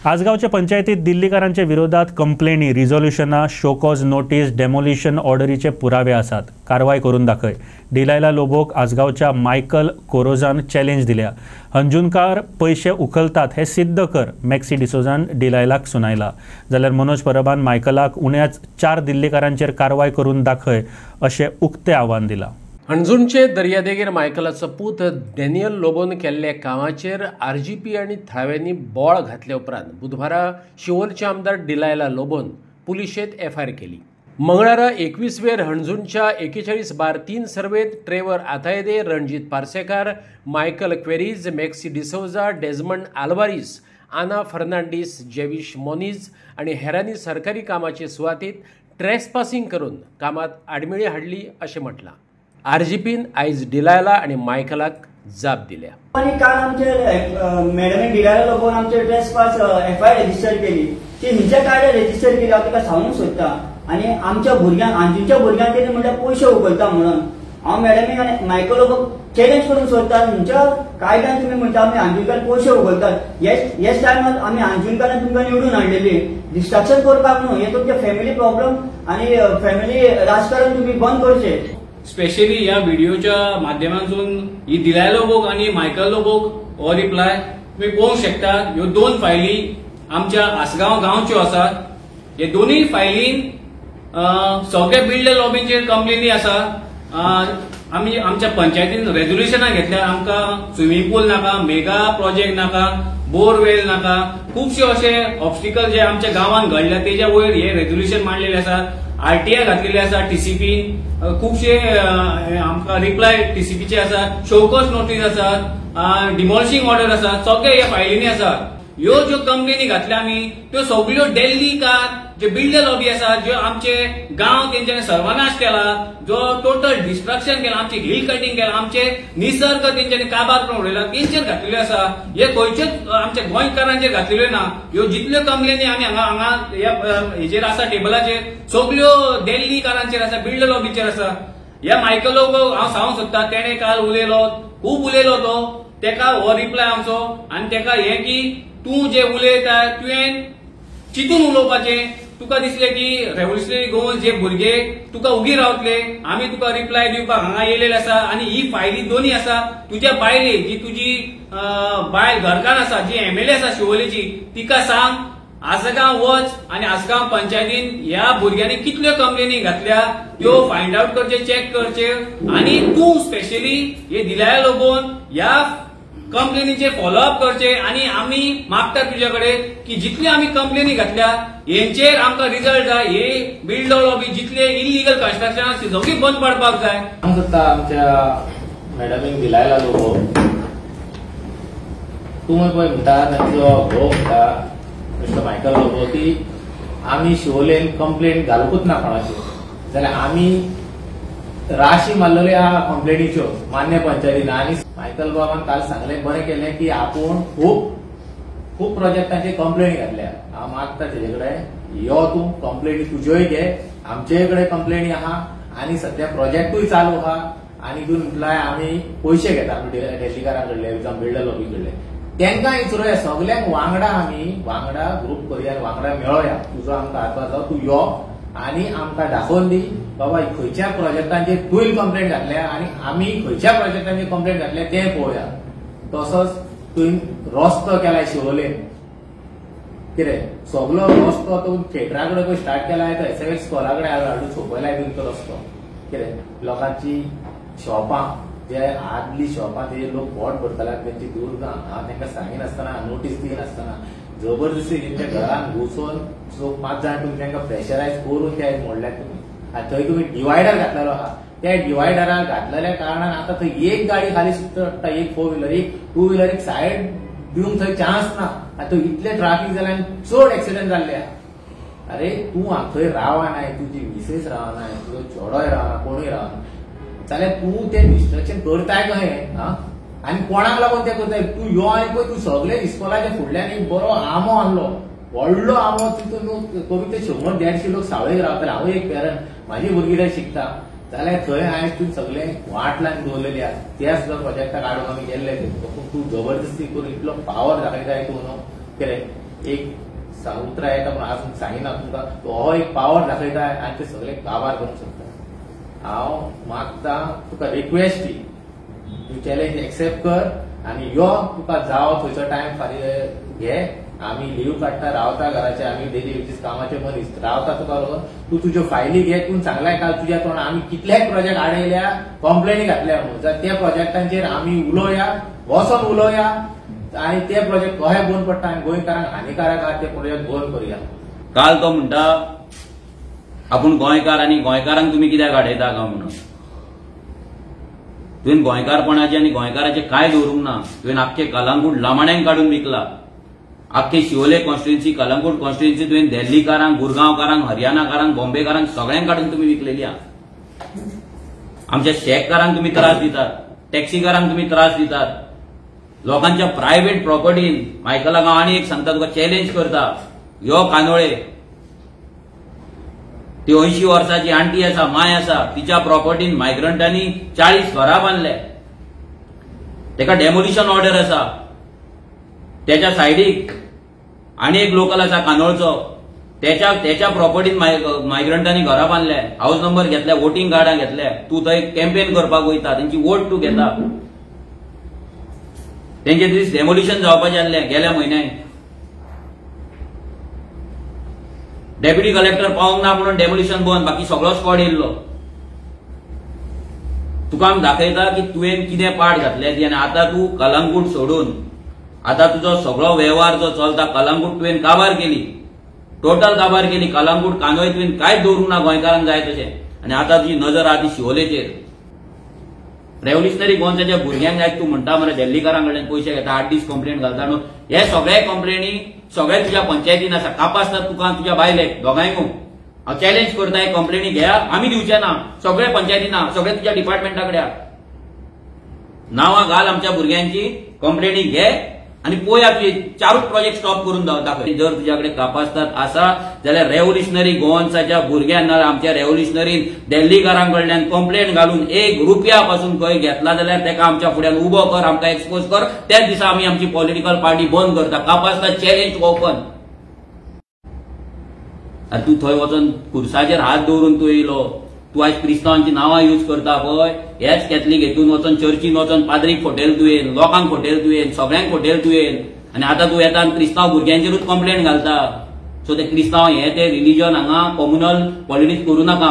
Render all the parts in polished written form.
आसगावच्या पंचायतीत दिल्लीकारांच्या विरोधात कंप्लेनी, रिझोल्युशनां, show cause notice, demolition ऑर्डरीचे पुरावे आसात. कारवाई करून दाखय. डिलायला लोबोक आसगावच्या मायकल कोरोजान चॅलेंज दिल्या. अंजुनकार पैसे उखलतात हे सिद्ध कर, मॅक्सी डिसोजान डिलायलाक सुनायला. जाल्यार मनोज परबान मायकलाक उण्याच 4 दिल्लीकारांचेर कारवाई करून दाखय अशें उक्ते आव्हान दिलां. हणजूणचे दर्यादेगेर मायकलाचो पूत डॅनियल लोबोन केल्ल्या कामाचेर आरजीपी आनी थळाव्यांनी बॉळ घातल्या उपरांत बुधवारा शिवोलचे आमदार डिलायला लोबोन पुलिशेंत एफआयआर केली. मंगळारा 21 वेर हणजूणच्या 41/3 सर्वेत ट्रेवर आतायदे, रणजीत पार्सेकार, मायकल क्वेरीज, मॅक्सी डिसोजा, डेजमंड आल्वारीस, आना फर्नांडीस, जेविश मोनीज आनी हेरांनी सरकारी कामाचे सुवातेत ट्रेसपासिंग करून कामात आडमेळी हाडली अशें म्हटलां. आरजीपीन आयज डिलायला आनी मायकलाक जाप दिल्या. आणि काल आमचे मॅडमी डिलायला लोबोन आमचे ट्रेसपास एफआयआर रजिस्टर केली. ती हिंच्या कार्ड रजिस्टर केली हांव तिका सांगूंक सोदता. आनी आमच्या भुरग्यांक आंजुच्या भुरग्यांक तेणी म्हणल्यार पयशे उखलता म्हणून हांव मॅडमीक आनी मायकल लोबोक चॅलेंज करूंक सोदता. तुमच्या कायद्यान तुमी म्हणटा आमी आंजुनकार पयशे उखलतात. ह्याच टायमार आमी आंजुनकारान तुमकां निवडून हाडलेली. डिस्ट्रक्शन करपाक न्हू, हे तुमचे फॅमिली प्रॉब्लेम आनी फॅमिली राजकारण तुमी बंद करचें. स्पेशली ह्या व्हिडिओच्या माध्यमातून ही डिलायला लोबोक आणि मायकल लोबोक हो रिप्लाय तुम्ही पळोवंक शकतात. ह्यो 2 फायली आमच्या आसगांव गांवच्यो आसात. हे दोनूय फायलीन सगळे बिल्डर लॉबींचेर कंप्लेनी आसा. आमी आमच्या पंचायतीन रेझोल्युशनां घेतल्या. आमकां स्विमींग पूल नाका, मेगा प्रोजेक्ट नाका, बोरवेल नाका, खुबशे असे ऑब्स्टिकल जे आमच्या गांवांत घडल्या तेच्या वयर हे रेझोल्युशन मांडलेले आसा. आरटीआय घातलेले आसा. टीसीपी खुबशे आमकां रिप्लाय टीसीपीचे आसा. शोकॉज नोटीस आसात, डिमॉलिशिंग ऑर्डर आसा. सगळे ह्या फायलींनी आसात. ह्यो ज्यो कंप्लेनी घातल्या आमी त्यो सगळ्यो दिल्लीकार जे बिल्डर लॉबी आसा, ज्यो आमचे गांव तेंच्यानी सर्वनाश केला, जो टोटल डिस्ट्रक्शन केला, आमचे हिल कटिंग केला, आमचे निसर्ग तेंच्यानी काबार करून उडयला, तेंचेर घातलेल्यो आसा. हे खंयच्योच आमच्या गोंयकारांचेर घातलेल्यो ना. ह्यो जितल्यो कंप्लेनी आमी हांगा हेजेर आसा टेबलाचेर सगळ्यो दिल्लीकारांचेर आसा, बिल्डर लॉबीचेर आसा. ह्या मायकल लोबोक हांव सांगूंक सोदता, तेणे काल उलयलो, खूब उलयलो तो. तेका हो रिप्लाय आमचो आनी तेका हे की तूं जे उलयता तुवें चिंतून उलोवपाचें. तुका दिसले की रेव्होल्युशनरी गोवन जे भुरगे तुका उगी रावतले, आमी तुका रिप्लाय दिवपाक हांगा येयलेले आसा. आनी ही फायली दोनूय आसा. तुज्या बायले जी तुजी बायल घरकान्न आसा, जी एमएलए आसा शिवोलेची, तिका सांग आसगांव वच आनी आसगांव पंचायतीन ह्या भुरग्यांनी कितल्यो कंप्लेनी घातल्या त्यो फायंड आउट करचे, चॅक करचे. आनी तूं स्पेशली हे डिलायला लोबोन ह्या कंप्लेनीचे फॉलोअप करचे. आनी आमी मागता तुझ्या कडेन की जितले आमी कंप्लेनी घातल्या हेंचेर आमकां रिजल्ट जाय. हे बिल्डर लॉबी जितले इलिगल कन्स्ट्रक्शन आसा सगळी बंद पडपाक जाय. आमच्या मॅडमीक डिलायला लोबोक तुमी पळय म्हणटा तांचो घोव म्हणटा मिस्टर मायकल लोबो की आमी शिवोलेन कंप्लेंट घालूंकूच ना कोणाची. जाल्यार आमी राशी मारलेल्यो आहा कंप्लेनीच्यो मान्य पंचायतीन. आनी मायकल बाबान काल सांगलें, बरें केलें की आपूण खूब प्रोजेक्टांची कंप्लेनी घातल्या. हांव मागता तेजे कडेन यो तूं कंप्लेनी तुज्योय घे, आमचे कडेन कंप्लेनी आहा आनी सध्या प्रोजेक्टूय चालू आहा. आनी तूं म्हटल्यार आमी पयशे घेता दिल्लीकारां कडले, बिल्डर लॉबी कडले. तांकां विचारूया, सगळ्यांक वांगडा आमी वांगडा ग्रुप करुया, वांगडा मेळोया. तुजो आमकां हातभार जावं, तूं यो आनी आमकां दाखोवन दी बाबा खंयच्या प्रोजेक्टांचेर तुवें कंप्लेंट घातल्या आनी आमी खंयच्या प्रोजेक्टांचेर कंप्लेंट घातल्या तें पळोवया. तसोच तुवें रस्तो केलाय शिवोलेन, कितें सगळो रस्तो तो थिएटरा कडेन पळय स्टार्ट केलाय, तो एसएमएस स्कॉला कडेन हाडून सोंपयलाय तुवें तो रस्तो. कितें लोकांची शॉपां जे आदली शॉपां ते लोक पोट भरताले तेंची दूर ना. हांव तांकां सांगिनासतना, नोटीस दिनासतना जबरदस्ती तेंच्या घरान घुसोवन 5 जाण तुमी तांकां प्रेशरायज करून ते मोडल्यात तुमी. आनी थंय तुमी डिवायडर घातलेलो आहा. त्या डिवायडराक घातलेल्या कारणान आतां थंय एक गाडी खाली सुट्टा, एक 4 व्हिलर, एक 2 व्हिलरीक सायड दिवंक थंय चान्स ना. आतां इतले ट्राफीक जालें आनी चड एक्सिडेंट जाल्ले आहा. अरे तूं थंय रावनाय, तुजी मिसेस रावनाय, तुजो चेडोय रावना, कोणूय रावना, जाल्यार तूं तें डिस्ट्रक्शन करताय कशें? आनी कोणाक लागून तें करताय? तूं यो आनी पळय तूं सगळे इस्कॉलाच्या फुडल्यान एक बरो आमो आहलो, व्हडलो आमो. तितून कमी ते 100-150 लोक सावळेक रावताले. हांव एक पेरंट, म्हाजी भुरगीं थंय शिकता. जाल्यार थंय आयज तूं सगळे वाट लावन दवरलेली आसा. त्या सुद्दां प्रोजेक्टाक हाडून आमी गेल्ले. तूं जबरदस्ती करून इतलो पावर दाखयताय तूं न्हू. कितें एक उतरां येता पूण अजून सांगिना तुमकां हो एक पावर दाखयता आनी ते सगळे काबार करूंक शकता. हांव मागता तुका रिक्वेस्ट दी तूं चॅलेंज एक्सेप्ट कर आनी यो तुका जावो थंयचो टायम फारीक घे. आमी लीव काडटा रावता घराचे आमी डेली बेजीस कामाचे मनीस रावता तुका लागून तूं तुज्यो फायली घे. तूं सांगलाय काल तुज्या तोंडार आमी कितलेच प्रोजेक्ट आडयल्या कंप्लेनी घातल्या म्हणून जर त्या प्रोजेक्टांचेर आमी उलोवया वचोन उलोवया आनी ते प्रोजेक्ट कशे बंद पडटा आनी गोंयकारांक हानिकारक आहा ते प्रोजेक्ट बंद करुया. काल तो म्हणटा आपूण गोंयकार आनी गोंयकारांक तुमी कित्याक आडयता काय म्हणून. तुवें गोंयकारपणाचे आनी गोंयकाराचे कांय दवरूंक ना. तुवें आख्खे कलंगूट लामाण्यांक काडून विकला. आख्खे शिवोले कॉन्स्टिट्युएन्सी कलंगूट कॉन्स्टिट्युएन्सी तुवें दिल्लीकारांक गुरगांवकारांक हरियाणाकारांक बॉम्बेकारांक सगळ्यांक काडून तुमी विकलेली आहा. आमच्या शेतकारांक तुमी त्रास दितात, टॅक्सीकारांक तुमी त्रास दितात, लोकांच्या प्रायव्हेट प्रॉपर्टीन मायकला गांव आनी एक सांगता तुका चॅलेंज करता. यो कानोळे ती 80 वर्साची आंटी आसा माय आसा तिच्या प्रॉपर्टीन मायग्रंटांनी 40 घरां बांदल्या. तेका डेमोलिशन ऑर्डर आसा. त्याच्या सायडीक आनी एक लोकल आसा कानोळचो त्याच्या प्रॉपर्टीन मायग्रंटांनी घरां बांदल्या. हाऊस नंबर घेतल्या, वोटिंग कार्डां घेतल्या. तूं थंय कॅम्पेन करपाक वयता तेंची वोट तूं घेता. तेंचे दीस डेमोलिशन जावपाचें आसलें गेल्या म्हयन्याक. डेप्युटी कलेक्टर पावूंक ना म्हणून डेमोलिशन बंद. बाकी सगळो स्क्वॉड येयल्लो. तुका आमी दाखयता की तुवें कितें पाड घातले ती. आनी आतां तूं कलंगूट सोडून आतां तुजो सगळो वेव्हार जो चलता कलंगूट तुवें काबार केली. टोटल काबार केली. कलंगूट कांदोळे तुवें कांयच दवरूंक ना गोंयकारांक जाय तशें. आनी आतां तुजी नजर आहा ती शिवोलेचेर. रेव्होल्युशनरी गोंयच्या भुरग्यांक जाय तूं म्हणटा मरे दिल्लीकारां कडल्यान पयशे घेता 8 दीस कंप्लेंट घालता न्हू. हे सगळे कंप्लेनी सगळे तुज्या पंचायतीन आसा. कापासतात तुका तुज्या बायलेक दोगांयकू. हांव चॅलेंज करता हे कंप्लेनी घेया आमी दिवचे ना. सगळे पंचायतीन आहा, सगळे तुज्या डिपार्टमेंटा कडेन आहा. नांवां घाल आमच्या भुरग्यांची, कंप्लेनी घे आनी पळोवया तुजे 4 प्रोजेक्ट स्टॉप करून दाखय. जर तुज्या कडेन कापासतात आसा जाल्यार रेव्होल्युशनरी गोवन्साच्या भुरग्यांना आमच्या रेव्होल्युशनरीन दिल्लीकारां कडल्यान कंप्लेंट घालून 1 रुपया पासून खंय घेतला जाल्यार तेका आमच्या फुड्यान उबो कर, आमकां एक्सपोज कर. त्याच दिसा आमी आमची पॉलिटिकल पार्टी बंद करता. कापासतात चॅलेंज ओपन. आनी तूं थंय वचून खुर्साचेर हात दवरून तूं येयलो. तूं आयज क्रिस्तांवांची नांवां यूज करता पळय. हेच कॅथलीक हेतून वचून चर्चीन वचून पाद्रीक फोटेल तुवें, लोकांक फोटेल तुवें, सगळ्यांक फोटेल तुवें. आनी आतां तूं येता आनी क्रिस्तांव भुरग्यांचेरूच कंप्लेंट घालता. सो ते क्रिस्तांव हे ते रिलीजन हांगा कम्युनल पॉलिटिक्स करूं नाका.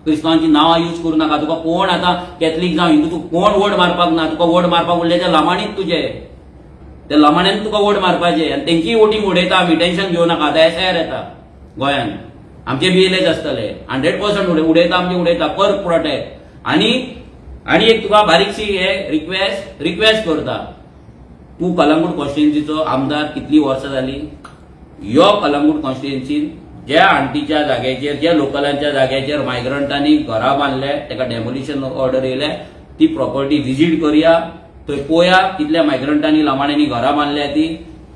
क्रिस्तांवांची नांवां यूज करूं नाका. तुका कोण आतां कॅथलीक जावं हिंदू तुका कोण वोट मारपाक ना. तुका वोट मारपाक उरले ते लामाणीच तुजे. ते लामाण्यान तुका वोट मारपाचे आनी तेंची वोटींग उडयता. आमी टेन्शन घेवं नाका. आतां एसआयआर येता गोंयांत. आमचे बीएलएच आसतले 100% उडयता. आमचे उडयता पर प्रोटेक्ट. आनी एक तुका बारीकशी हे रिक्वेस्ट करता. तूं कलंगूट कॉन्स्टिट्युएन्सीचो आमदार कितली वर्सां जाली. यो कलंगूट कॉन्स्टिट्युएन्सीन ज्या आंटीच्या जाग्याचेर ज्या लोकलांच्या जाग्याचेर मायग्रंटांनी घरां बांदले तेका डेमोलिशन ऑर्डर येयल्या ती प्रॉपर्टी विजीट करया. थंय पळोवया कितल्या मायग्रंटांनी लामाण्यांनी घरां बांदल्या ती.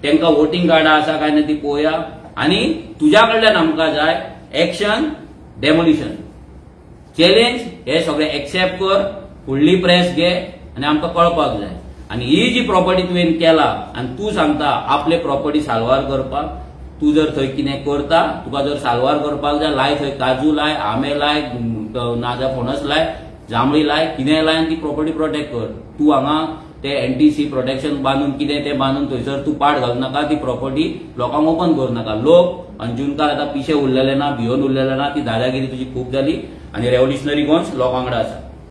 तांकां वोटिंग कार्डां आसा काय ना ती पळोवया. आनी तुज्या कडल्यान आमकां जाय एक्शन डेमोलिशन. चॅलेंज हे सगळे एक्सेप्ट कर. फुडली प्रेस घे आनी आमकां कळपाक जाय. आनी ही जी प्रॉपर्टी तुवें केला आनी तूं सांगता आपले प्रॉपर्टी साल्वार करपाक. तूं जर थंय कितें करता तुका जर साल्वार करपाक जाय लाय थंय काजू लाय, आंबे लाय, नाजाल्यार फणस लाय, जांभळी लाय, कितेंय लाय आनी ती प्रॉपर्टी प्रोटेक्ट कर. तूं हांगा ते एनटीसी प्रोटेक्शन बांदून कितें ते बांदून थंयसर तूं पाड घालूं नाका. ती प्रॉपर्टी लोकांक ओपन करूं नाका. लोक अंजुनकार आतां पिशे उरलेले ना, भिवन उरलेले ना. ती दादागिरी तुजी खूब जाली आनी रेव्होल्युशनरी गोंस लोकां कडेन आसा.